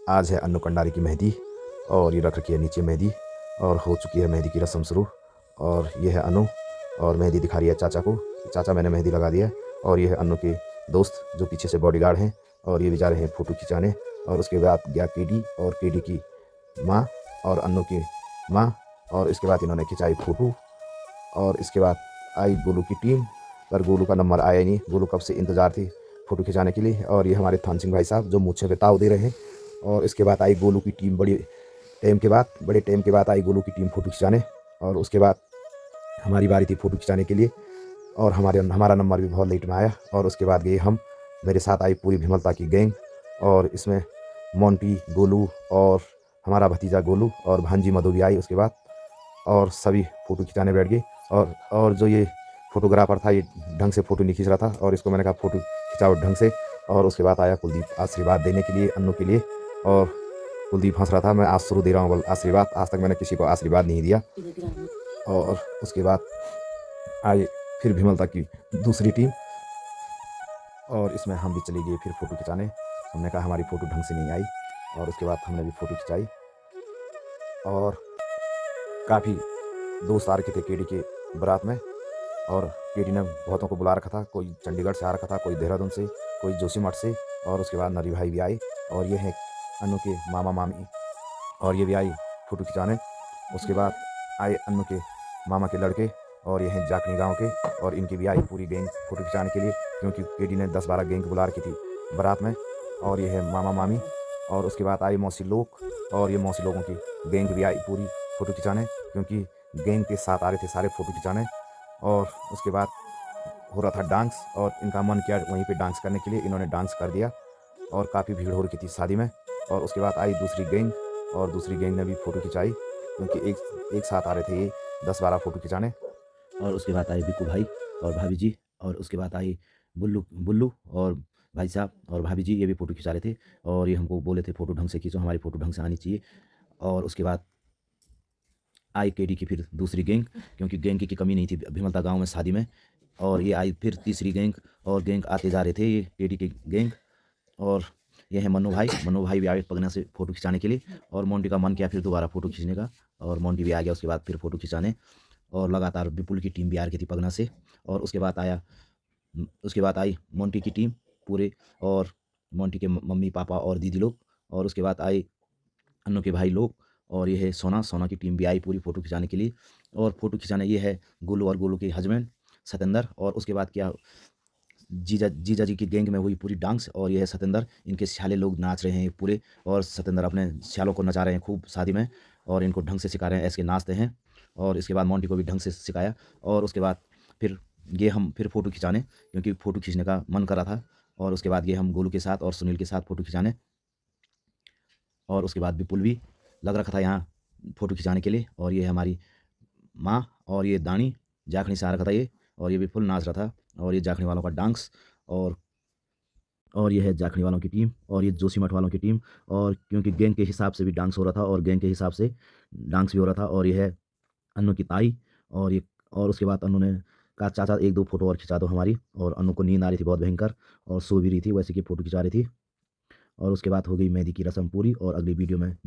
आज है अन्नू कंडारी की मेहंदी और ये रख रखी है नीचे मेहंदी और हो चुकी है मेहंदी की रस्म शुरू। और ये है अनु और मेहंदी दिखा रही है चाचा को। चाचा मैंने मेहंदी लगा दिया है। और ये है अनु के दोस्त जो पीछे से बॉडीगार्ड हैं और ये भी जा रहे हैं फ़ोटो खिंचाने। और उसके बाद गया केडी और केडी की माँ और अनु की माँ और इसके बाद इन्होंने खिंचाई फ़ोटो। और इसके बाद आई गोलू की टीम, पर गोलू का नंबर आया नहीं। गोलू कब से इंतज़ार थी फ़ोटो खिंचाने के लिए। और ये हमारे थान सिंह भाई साहब जो मूछे पे ताव दे रहे हैं। और इसके बाद आई गोलू की टीम बड़े टाइम के बाद आई गोलू की टीम फ़ोटो खिंचाने। और उसके बाद हमारी बारी थी फ़ोटो खिंचाने के लिए और हमारा नंबर भी बहुत लेट में आया। और उसके बाद गए हम, मेरे साथ आई पूरी भिमलता की गैंग और इसमें मोंटी, गोलू और हमारा भतीजा गोलू और भांजी मधु भी आई उसके बाद। और सभी फ़ोटो खिंचाने बैठ गए। और जो ये फ़ोटोग्राफ़र था ये ढंग से फ़ोटो नहीं खींच रहा था और इसको मैंने कहा फ़ोटो खिंचाओ ढंग से। और उसके बाद आया कुलदीप आशीर्वाद देने के लिए अन्नू के लिए। और कुलदीप हंस रहा था, मैं आज शुरू दे रहा हूँ आशीर्वाद, आज तक मैंने किसी को आशीर्वाद नहीं दिया। और उसके बाद आए फिर भिमलता की दूसरी टीम और इसमें हम भी चले गए फिर फ़ोटो खिंचाने। हमने कहा हमारी फ़ोटो ढंग से नहीं आई और उसके बाद हमने भी फ़ोटो खिंचाई। और काफ़ी दोस्त आ रखे थे केडी के बारात में और केडी ने बहुतों को बुला रखा था। कोई चंडीगढ़ से आ रखा था, कोई देहरादून से, कोई जोशीमठ से। और उसके बाद नरी भाई भी आए और ये हैं अनु के मामा मामी और ये भी आई फ़ोटो खिंचाने। उसके बाद आए अनु के मामा के लड़के और ये हैं जाखनी गांव के और इनकी भी आई पूरी गैंग फ़ोटो खिंचाने के लिए, क्योंकि केडी ने 10-12 गैंग बुला रखी थी बारात में। और ये है मामा मामी और उसके बाद आई मौसी लोग और ये मौसी लोगों की गैंग भी आई पूरी फ़ोटो खिंचाने, क्योंकि गैंग के साथ आ रहे थे सारे फ़ोटो खिंचाने। और उसके बाद हो रहा था डांस और इनका मन किया वहीं पे डांस करने के लिए, इन्होंने डांस कर दिया और काफ़ी भीड़ हो रही थी शादी में। और उसके बाद आई दूसरी गैंग और दूसरी गैंग ने भी फ़ोटो खिंचाई, क्योंकि एक साथ आ रहे थे ये 10-12 फ़ोटो खिंचाने। और उसके बाद आए बिक्कू भाई और भाभी जी। और उसके बाद आई बुल्लू बुल्लू और भाई साहब और भाभी जी, ये भी फ़ोटो खिंचा रहे थे और ये हमको बोले थे फ़ोटो ढंग से खींचो, हमारी फ़ोटो ढंग से आनी चाहिए। और उसके बाद आई केडी की फिर दूसरी गैंग, क्योंकि गैंग की कमी नहीं थी भिमलता गांव में शादी में। और ये आई फिर तीसरी गैंग और गैंग आते जा रहे थे ये केडी की गैंग। और ये है मन्नू भाई भी आए पगना से फ़ोटो खिंचाने के लिए। और मोंटी का मन किया फिर दोबारा फ़ोटो खींचने का और मोंटी भी आ गया उसके बाद फिर फ़ोटो खिंचाने। और लगातार विपुल की टीम भी आ रही थी पगना से। और उसके बाद आई मोंटी की टीम पूरे और मोंटी के मम्मी पापा और दीदी लोग। और उसके बाद आए अन्नू के भाई लोग और ये है सोना की टीम भी आई पूरी फ़ोटो खिंचाने के लिए। और फ़ोटो खिंचाने ये है गोलू और गोलू के हस्बैंड सतेंद्र। और उसके बाद क्या जीजा जी की गैंग में हुई पूरी डांस और ये है सतेंद्र, इनके स्याले लोग नाच रहे हैं पूरे। और सतेंद्र अपने स्यालों को नचा रहे हैं खूब शादी में और इनको ढंग से सिखा रहे हैं, ऐसे नाचते हैं। और इसके बाद मोंटी को भी ढंग से सिखाया। और उसके बाद फिर ये हम फिर फ़ोटो खिंचाने, क्योंकि फ़ोटो खींचने का मन कर रहा था। और उसके बाद ये हम गोलू के साथ और सुनील के साथ फ़ोटो खिंचाने। और उसके बाद विपुल भी लग रखा था यहाँ फ़ोटो खिंचाने के लिए। और ये हमारी माँ और ये दानी जाखनी से आ रखा था ये और ये भी फुल नाच रहा था। और ये जाखनी वालों का डांस और ये है जाखनी वालों की टीम और ये जोशीमठ वालों की टीम। और क्योंकि गैंग के हिसाब से भी डांस हो रहा था और गैंग के हिसाब से डांस भी हो रहा था। और ये है अन्नू की ताई और ये और उसके बाद अन्नू ने कहा चाचा 1-2 फ़ोटो और खिंचा दो हमारी। और अन्नू को नींद आ रही थी बहुत भयंकर और सो भी रही थी, वैसे कि फ़ोटो खिंचा रही थी। और उसके बाद हो गई मेहंदी की रस्म पूरी और अगली वीडियो में